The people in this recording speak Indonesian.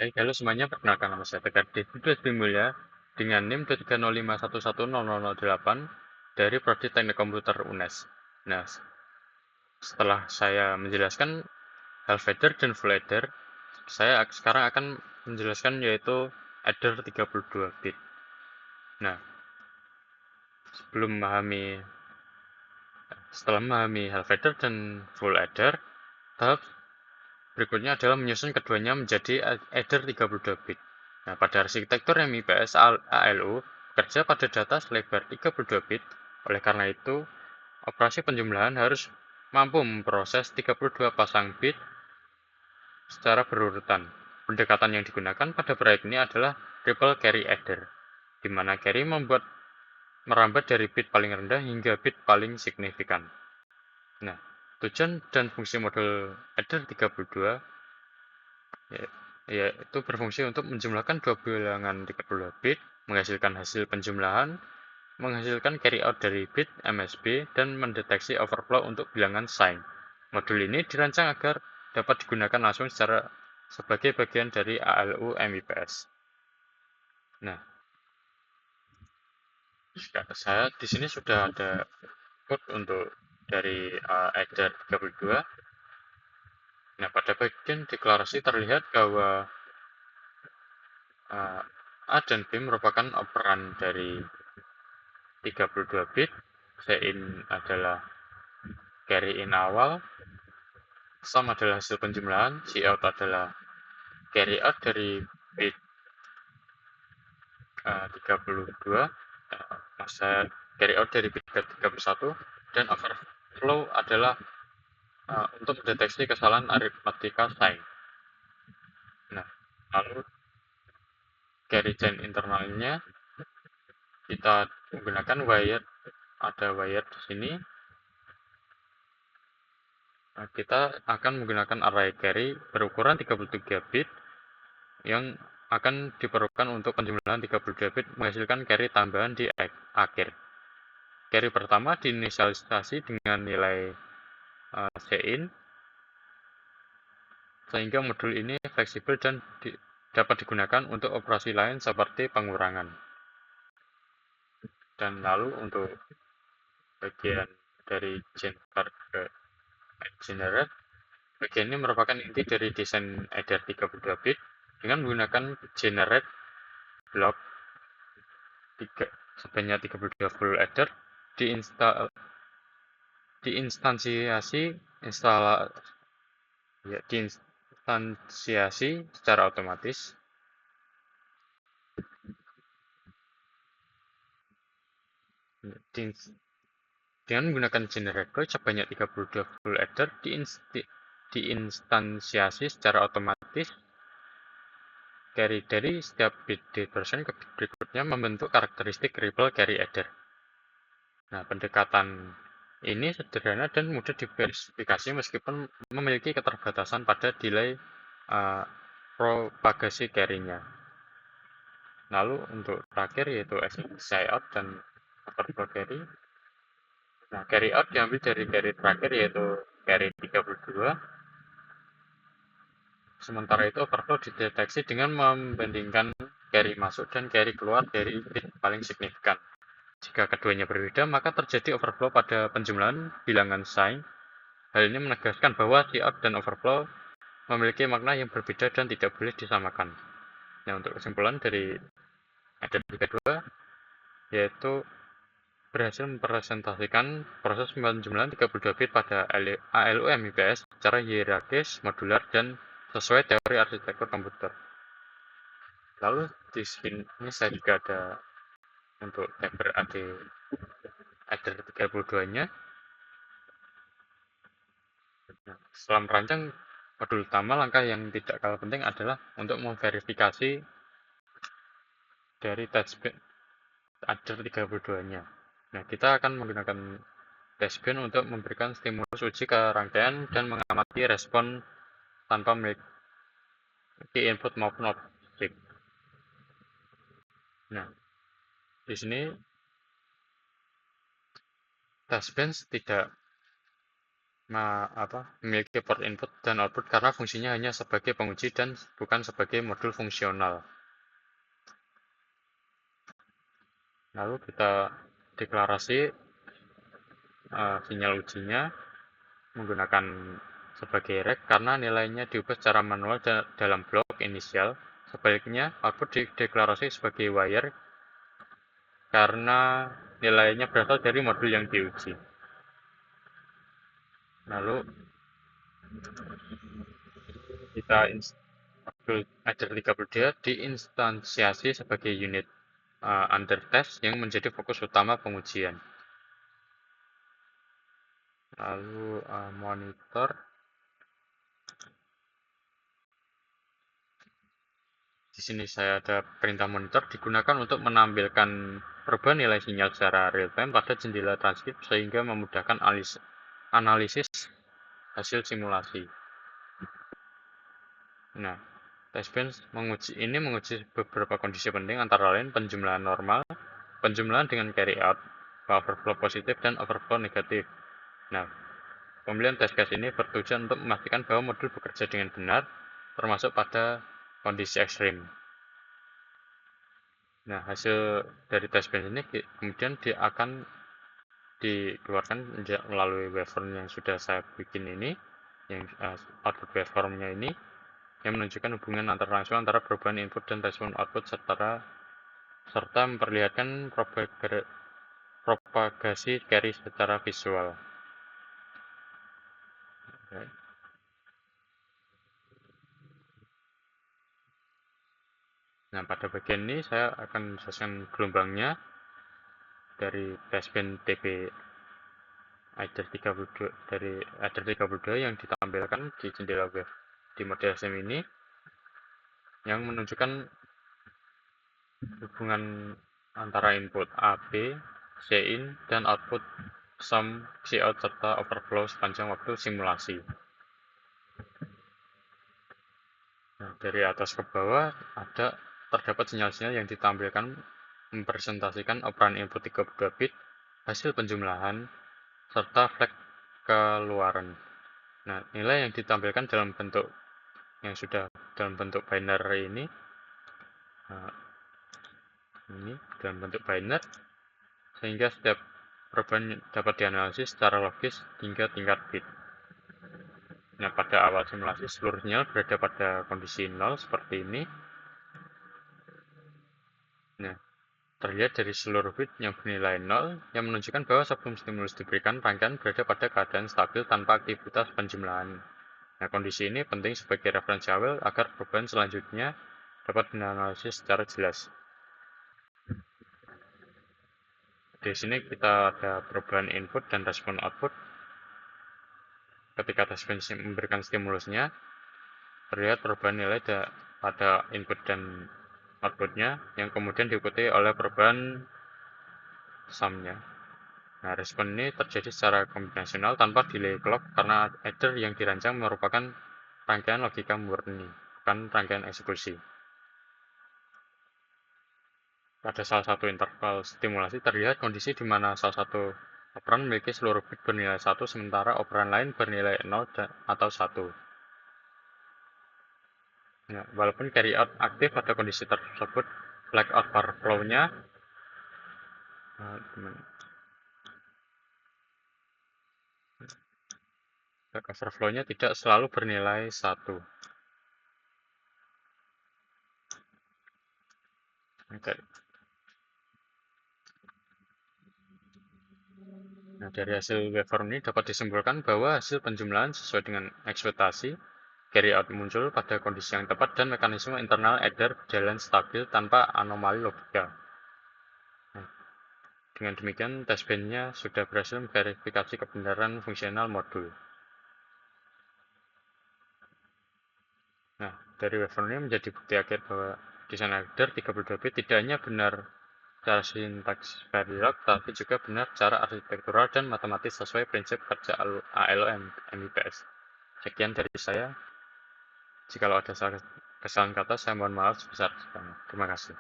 Baik, halo semuanya, perkenalkan nama saya Tegar David Bimulya dengan NIM 305110008 dari Prodi Teknik Komputer UNES. Nah, setelah saya menjelaskan half adder dan full adder, saya sekarang akan menjelaskan yaitu adder 32 bit. Nah, setelah memahami half adder dan full adder, tahap berikutnya adalah menyusun keduanya menjadi adder 32 bit. Nah, pada arsitektur MIPS ALU bekerja pada data selebar 32 bit. Oleh karena itu, operasi penjumlahan harus mampu memproses 32 pasang bit secara berurutan. Pendekatan yang digunakan pada proyek ini adalah triple carry adder, di mana carry merambat dari bit paling rendah hingga bit paling signifikan. Nah, tujuan dan fungsi modul adder 32 yaitu berfungsi untuk menjumlahkan dua bilangan 32 bit, menghasilkan hasil penjumlahan, menghasilkan carry out dari bit MSB, dan mendeteksi overflow untuk bilangan sign. Modul ini dirancang agar dapat digunakan langsung sebagai bagian dari ALU MIPS. Nah, saya di sini sudah ada code untuk dari adder 32. Nah, pada bagian deklarasi terlihat bahwa A dan B merupakan operan dari 32 bit. Cin adalah carry in awal, sum adalah hasil penjumlahan, cout adalah carry out dari bit 32, masa carry out dari bit 31, dan overflow adalah untuk mendeteksi kesalahan aritmatika sign. Nah, lalu carry chain internalnya kita menggunakan wire, ada wire di sini. Kita akan menggunakan array carry berukuran 33 bit yang akan diperlukan untuk penjumlahan 32 bit menghasilkan carry tambahan di akhir. Carry pertama diinisialisasi dengan nilai Cin, sehingga modul ini fleksibel dan dapat digunakan untuk operasi lain seperti pengurangan. Dan lalu untuk bagian dari generate ke generate, bagian ini merupakan inti dari desain adder 32 bit dengan menggunakan generate block sebanyak 32 full adder diinstansiasi secara otomatis dengan menggunakan generate sebanyak 32 full adder diinstansiasi secara otomatis. Carry dari setiap bit version ke bit berikutnya membentuk karakteristik ripple carry adder. Nah, pendekatan ini sederhana dan mudah diverifikasi meskipun memiliki keterbatasan pada delay propagasi carry-nya. Lalu untuk terakhir yaitu exit out dan overflow carry. Nah, carry out diambil dari carry terakhir yaitu carry 32. Sementara itu overflow dideteksi dengan membandingkan carry masuk dan carry keluar dari bit paling signifikan. Jika keduanya berbeda, maka terjadi overflow pada penjumlahan bilangan sign. Hal ini menegaskan bahwa cout dan overflow memiliki makna yang berbeda dan tidak boleh disamakan. Nah, untuk kesimpulan dari adder 32 yaitu berhasil mempresentasikan proses penjumlahan 32 bit pada ALU MIPS secara hierarkis, modular, dan sesuai teori arsitektur komputer. Lalu di sini saya juga ada untuk tabel adder 32-nya. Setelah merancang modul utama, langkah yang tidak kalah penting adalah untuk memverifikasi dari testbed adder 32-nya. Nah, kita akan menggunakan testbed untuk memberikan stimulus uji ke rangkaian dan mengamati respon tanpa memiliki input maupun objek. Nah, di sini testbed tidak memiliki port input dan output karena fungsinya hanya sebagai penguji dan bukan sebagai modul fungsional. Lalu kita deklarasi sinyal ujinya menggunakan sebagai rec karena nilainya diubah secara manual dalam blok inisial. Sebaliknya, output dideklarasi sebagai wire karena nilainya berasal dari modul yang diuji. Lalu kita modul adder 32 diinstansiasi sebagai unit under test yang menjadi fokus utama pengujian. Lalu monitor. Di sini saya ada perintah monitor digunakan untuk menampilkan perubahan nilai sinyal secara real time pada jendela transkrip sehingga memudahkan analisis hasil simulasi. Nah, testbench menguji beberapa kondisi penting antara lain penjumlahan normal, penjumlahan dengan carry out, overflow positif dan overflow negatif. Nah, pemilihan test case ini bertujuan untuk memastikan bahwa modul bekerja dengan benar, termasuk pada kondisi ekstrim. Nah, hasil dari testbench ini kemudian akan dikeluarkan melalui waveform yang sudah saya bikin ini, yang output waveformnya ini, yang menunjukkan hubungan langsung antara perubahan input dan respon output serta memperlihatkan propagasi carry secara visual. Okay. Nah, pada bagian ini saya akan menjelaskan gelombangnya dari testbench TB adder 32 dari adder 32 yang ditampilkan di jendela wave di model SM ini yang menunjukkan hubungan antara input AB, Cin, dan output sum, Cout, serta overflow sepanjang waktu simulasi. Nah, dari atas ke bawah terdapat sinyal-sinyal yang ditampilkan mempresentasikan operan input 32 bit, hasil penjumlahan, serta flag keluaran. Nah, nilai yang ditampilkan dalam bentuk binary ini dalam bentuk binary, sehingga setiap perubahan dapat dianalisis secara logis hingga tingkat bit. Nah, pada awal simulasi seluruh sinyal berada pada kondisi 0 seperti ini. Nah, terlihat dari seluruh bit yang bernilai 0 yang menunjukkan bahwa sebelum stimulus diberikan, rangkaian berada pada keadaan stabil tanpa aktivitas penjumlahan. Nah, kondisi ini penting sebagai referensi awal agar perubahan selanjutnya dapat dianalisis secara jelas. Di sini kita ada perubahan input dan respon output. Ketika testbench memberikan stimulusnya, terlihat perubahan nilai pada input dan outputnya yang kemudian diikuti oleh perubahan sumnya. Nah, respon ini terjadi secara kombinasional tanpa delay clock karena adder yang dirancang merupakan rangkaian logika murni, bukan rangkaian eksekusi. Pada salah satu interval stimulasi terlihat kondisi di mana salah satu operan memiliki seluruh bit bernilai 1 sementara operan lain bernilai 0 atau 1. Nah, walaupun carry out aktif pada kondisi tersebut, flag overflow-nya tidak selalu bernilai 1. Okay. Nah, dari hasil waveform ini dapat disimpulkan bahwa hasil penjumlahan sesuai dengan ekspektasi, carry out muncul pada kondisi yang tepat dan mekanisme internal adder berjalan stabil tanpa anomali logika. Nah, dengan demikian, testbench-nya sudah berhasil memverifikasi kebenaran fungsional modul. Nah, dari waveform ini menjadi bukti akhir bahwa desain adder 32 bit tidak hanya benar secara sintaks Verilog, tapi juga benar secara arsitektural dan matematis sesuai prinsip kerja ALO MIPS. Sekian dari saya. Jika ada kesalahan kata, saya mohon maaf sebesar-besarnya. Terima kasih.